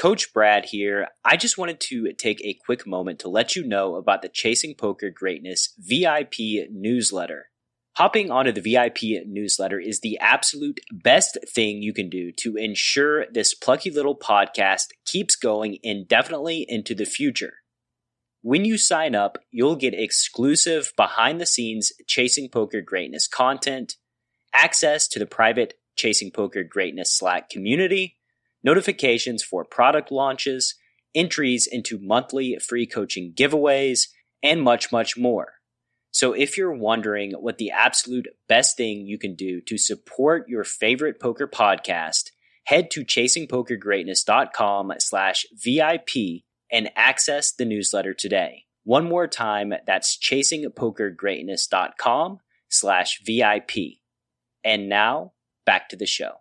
Coach Brad here. I just wanted to take a quick moment to let you know about the Chasing Poker Greatness VIP newsletter. Hopping onto the VIP newsletter is the absolute best thing you can do to ensure this plucky little podcast keeps going indefinitely into the future. When you sign up, you'll get exclusive behind-the-scenes Chasing Poker Greatness content, access to the private Chasing Poker Greatness Slack community, notifications for product launches, entries into monthly free coaching giveaways, and much, much more. So if you're wondering what the absolute best thing you can do to support your favorite poker podcast, head to chasingpokergreatness.com/VIP and access the newsletter today. One more time, that's chasingpokergreatness.com/VIP. And now, back to the show.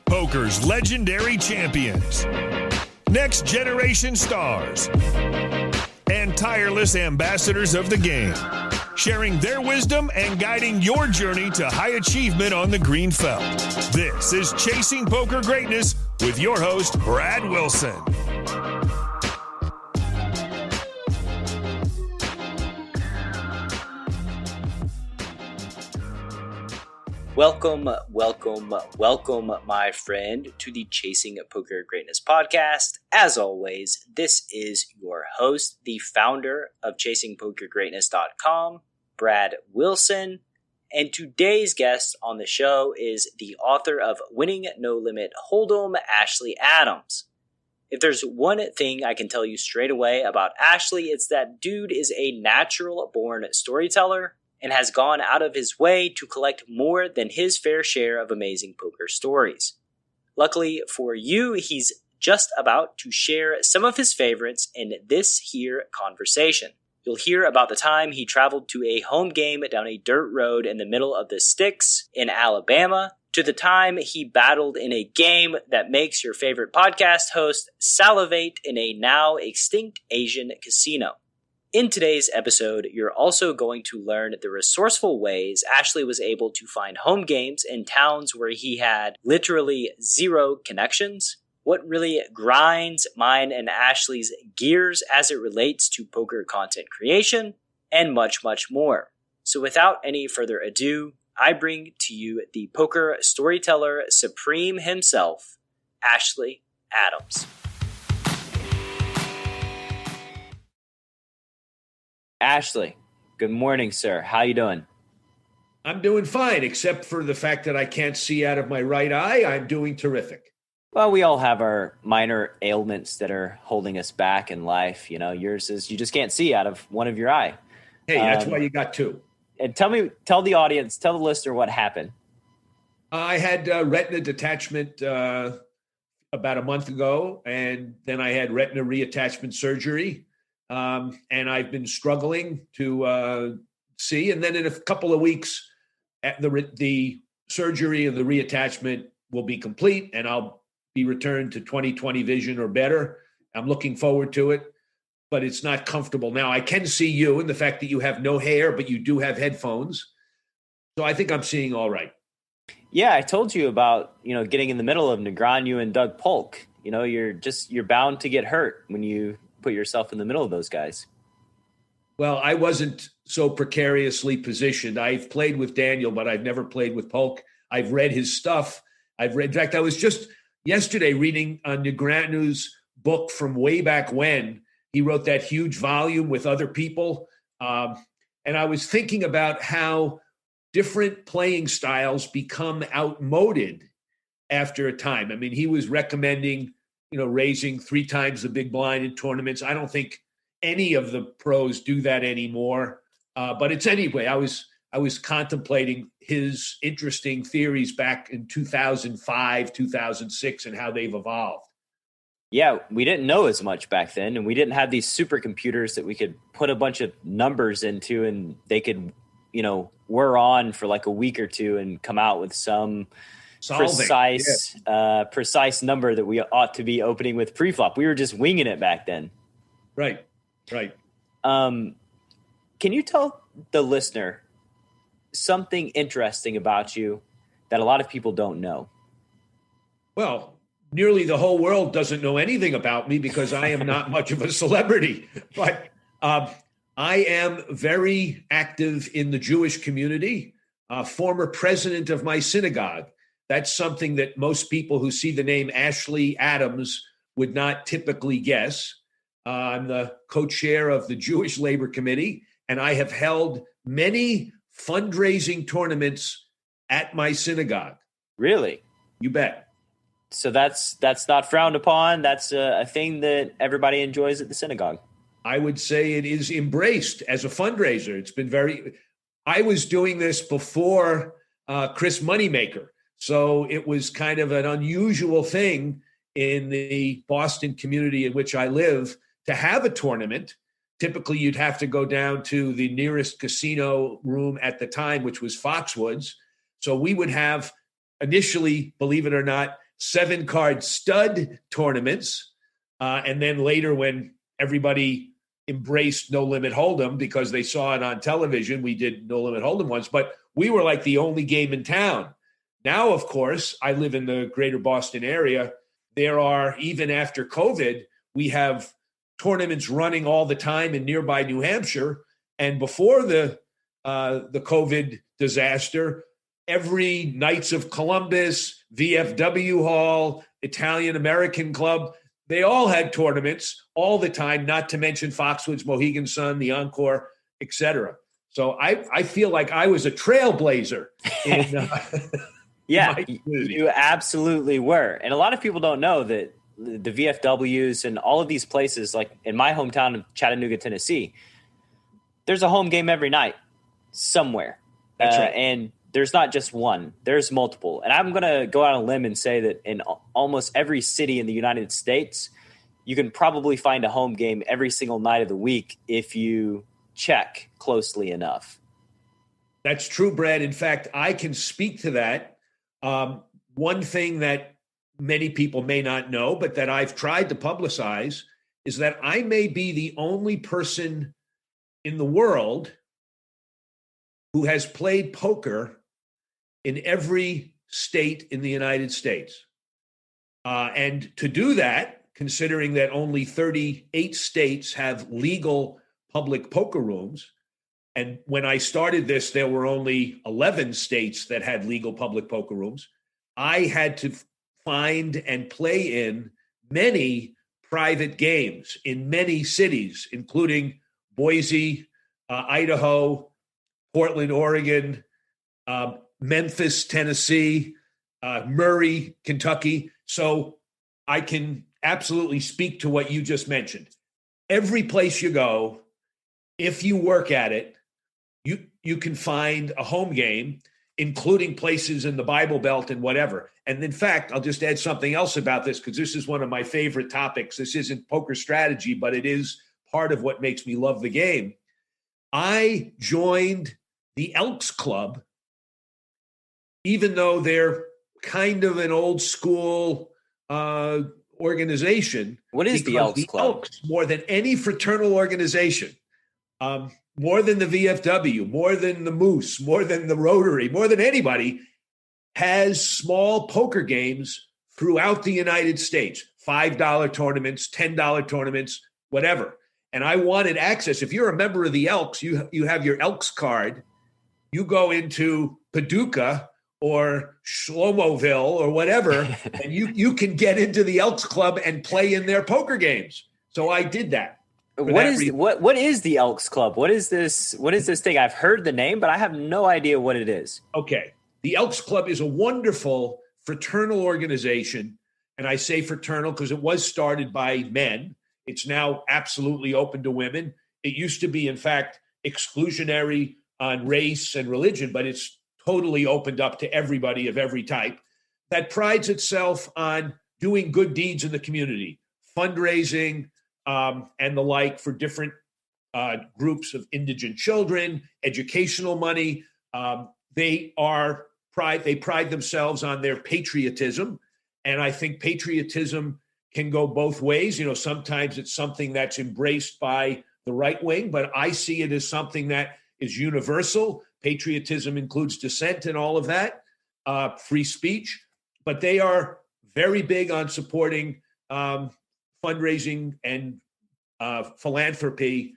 Poker's legendary champions, next generation stars, and tireless ambassadors of the game, sharing their wisdom and guiding your journey to high achievement on the green felt. This is Chasing Poker Greatness with your host, Brad Wilson. Welcome, my friend, to the Chasing Poker Greatness podcast. As always, this is your host, the founder of chasingpokergreatness.com, Brad Wilson. And today's guest on the show is the author of Winning No Limit Hold'em, Ashley Adams. If there's one thing I can tell you straight away about Ashley, it's that dude is a natural-born storyteller and has gone out of his way to collect more than his fair share of amazing poker stories. Luckily for you, he's just about to share some of his favorites in this here conversation. You'll hear about the time he traveled to a home game down a dirt road in the middle of the sticks in Alabama, to the time he battled in a game that makes your favorite podcast host salivate in a now extinct Asian casino. In today's episode, you're also going to learn the resourceful ways Ashley was able to find home games in towns where he had literally zero connections, what really grinds mine and Ashley's gears as it relates to poker content creation, and much, much more. So without any further ado, I bring to you the poker storyteller supreme himself, Ashley Adams. Ashley, good morning, sir. How you doing? I'm doing fine, except for the fact that I can't see out of my right eye. I'm doing terrific. Well, we all have our minor ailments that are holding us back in life. You know, yours is you just can't see out of one of your eye. Hey, that's why you got two. And tell the audience, tell the listener what happened. I had retina detachment about a month ago, and then I had retina reattachment surgery. And I've been struggling to see. And then in a couple of weeks, the surgery and the reattachment will be complete, and I'll be returned to 20/20 vision or better. I'm looking forward to it, but it's not comfortable now. I can see you, and the fact that you have no hair, but you do have headphones. So I think I'm seeing all right. Yeah, I told you about, getting in the middle of Negreanu and Doug Polk. You're bound to get hurt when you put yourself in the middle of those guys. Well, I wasn't so precariously positioned. I've played with Daniel, but I've never played with Polk. I've read his stuff. In fact, I was just yesterday reading Negreanu's book from way back when. He wrote that huge volume with other people. And I was thinking about how different playing styles become outmoded after a time. I mean, he was recommending raising 3 times the big blind in tournaments. I don't think any of the pros do that anymore. But it's anyway, I was contemplating his interesting theories back in 2005, 2006, and how they've evolved. Yeah, we didn't know as much back then, and we didn't have these supercomputers that we could put a bunch of numbers into, and they could, whir on for like a week or two and come out with some precise number that we ought to be opening with preflop. We were just winging it back then. Right. Can you tell the listener something interesting about you that a lot of people don't know? Well, nearly the whole world doesn't know anything about me because I am not much of a celebrity. But I am very active in the Jewish community, former president of my synagogue. That's something that most people who see the name Ashley Adams would not typically guess. I'm the co-chair of the Jewish Labor Committee, and I have held many fundraising tournaments at my synagogue. Really? You bet. So that's not frowned upon. That's a thing that everybody enjoys at the synagogue. I would say it is embraced as a fundraiser. It's been I was doing this before Chris Moneymaker. So it was kind of an unusual thing in the Boston community in which I live to have a tournament. Typically, you'd have to go down to the nearest casino room at the time, which was Foxwoods. So we would have initially, believe it or not, 7-card stud tournaments. And then later, when everybody embraced No Limit Hold'em because they saw it on television, we did No Limit Hold'em once, but we were like the only game in town. Now, of course, I live in the greater Boston area. There are, even after COVID, we have tournaments running all the time in nearby New Hampshire. And before the COVID disaster, every Knights of Columbus, VFW Hall, Italian American Club, they all had tournaments all the time, not to mention Foxwoods, Mohegan Sun, the Encore, etc. So I feel like I was a trailblazer in yeah, you absolutely were. And a lot of people don't know that the VFWs and all of these places, like in my hometown of Chattanooga, Tennessee, there's a home game every night somewhere. That's right. And there's not just one, there's multiple. And I'm going to go out on a limb and say that in almost every city in the United States, you can probably find a home game every single night of the week if you check closely enough. That's true, Brad. In fact, I can speak to that. One thing that many people may not know, but that I've tried to publicize, is that I may be the only person in the world who has played poker in every state in the United States. And to do that, considering that only 38 states have legal public poker rooms, and when I started this, there were only 11 states that had legal public poker rooms, I had to find and play in many private games in many cities, including Boise, Idaho, Portland, Oregon, Memphis, Tennessee, Murray, Kentucky. So I can absolutely speak to what you just mentioned. Every place you go, if you work at it, you can find a home game, including places in the Bible Belt and whatever. And in fact, I'll just add something else about this because this is one of my favorite topics. This isn't poker strategy, but it is part of what makes me love the game. I joined the Elks Club, even though they're kind of an old school organization. What is the Elks Club? Elks, more than any fraternal organization, more than the VFW, more than the Moose, more than the Rotary, more than anybody, has small poker games throughout the United States, $5 tournaments, $10 tournaments, whatever. And I wanted access. If you're a member of the Elks, you have your Elks card. You go into Paducah or Shlomoville or whatever, and you can get into the Elks Club and play in their poker games. So I did that. What is the Elks Club? What is this thing? I've heard the name, but I have no idea what it is. Okay. The Elks Club is a wonderful fraternal organization. And I say fraternal because it was started by men. It's now absolutely open to women. It used to be, in fact, exclusionary on race and religion, but it's totally opened up to everybody of every type, that prides itself on doing good deeds in the community, fundraising, and the like for different groups of indigent children, educational money. They pride themselves on their patriotism. And I think patriotism can go both ways. You know, sometimes it's something that's embraced by the right wing, but I see it as something that is universal. Patriotism includes dissent and all of that, free speech. But they are very big on supporting fundraising and philanthropy,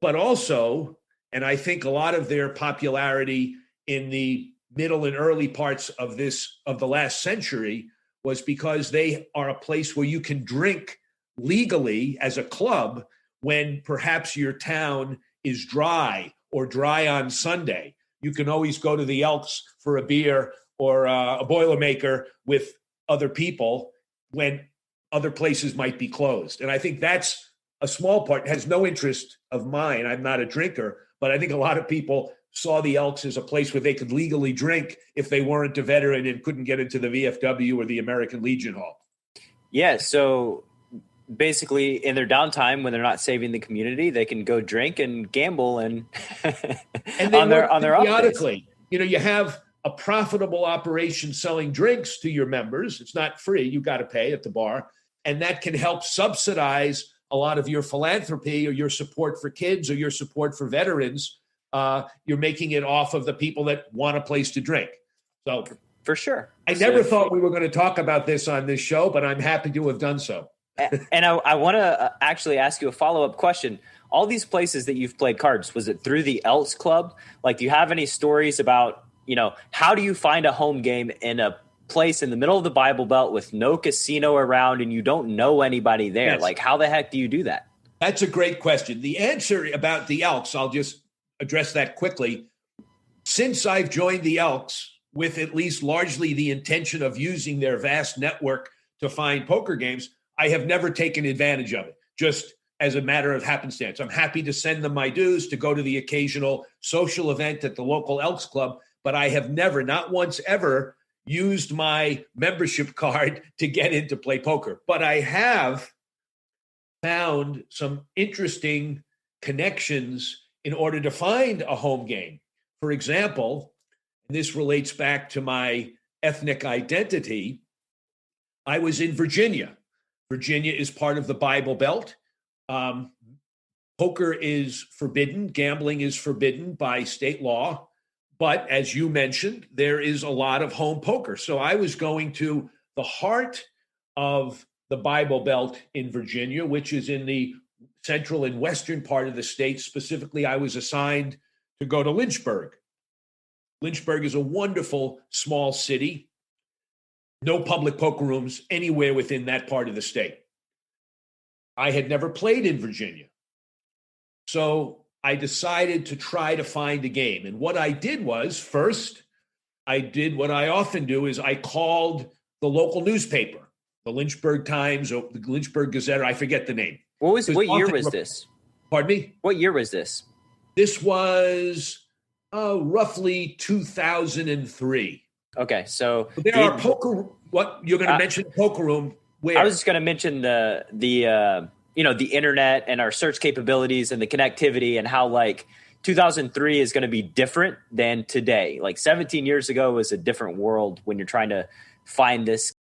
but also, and I think a lot of their popularity in the middle and early parts of the last century was because they are a place where you can drink legally as a club when perhaps your town is dry or dry on Sunday. You can always go to the Elks for a beer or a Boilermaker with other people when other places might be closed. And I think that's a small part. It has no interest of mine. I'm not a drinker, but I think a lot of people saw the Elks as a place where they could legally drink if they weren't a veteran and couldn't get into the VFW or the American Legion Hall. Yeah, so basically in their downtime when they're not saving the community, they can go drink and gamble and on their periodically. You have a profitable operation selling drinks to your members. It's not free. You got to pay at the bar. And that can help subsidize a lot of your philanthropy or your support for kids or your support for veterans. You're making it off of the people that want a place to drink. So for sure. I never thought we were going to talk about this on this show, but I'm happy to have done so. And I want to actually ask you a follow-up question. All these places that you've played cards, was it through the Elks Club? Like, do you have any stories about, how do you find a home game in a place in the middle of the Bible Belt with no casino around and you don't know anybody there? Yes. Like, how the heck do you do that? That's a great question. The answer about the Elks, I'll just address that quickly. Since I've joined the Elks with at least largely the intention of using their vast network to find poker games, I have never taken advantage of it, just as a matter of happenstance. I'm happy to send them my dues, to go to the occasional social event at the local Elks Club, but I have never, not once ever, used my membership card to get in to play poker. But I have found some interesting connections in order to find a home game. For example, and this relates back to my ethnic identity, I was in Virginia. Virginia is part of the Bible Belt. Poker is forbidden. Gambling is forbidden by state law. But as you mentioned, there is a lot of home poker. So I was going to the heart of the Bible Belt in Virginia, which is in the central and western part of the state. Specifically, I was assigned to go to Lynchburg. Lynchburg is a wonderful small city. No public poker rooms anywhere within that part of the state. I had never played in Virginia. So I decided to try to find a game. And what I did was, first, I did what I often do, is I called the local newspaper, the Lynchburg Times or the Lynchburg Gazette, I forget the name. What year was this? Pardon me? What year was this? This was roughly 2003. Okay, so there are poker. What you're going to mention? Poker room. Where? I was just going to mention the internet and our search capabilities and the connectivity and how like 2003 is going to be different than today. Like 17 years ago was a different world when you're trying to find this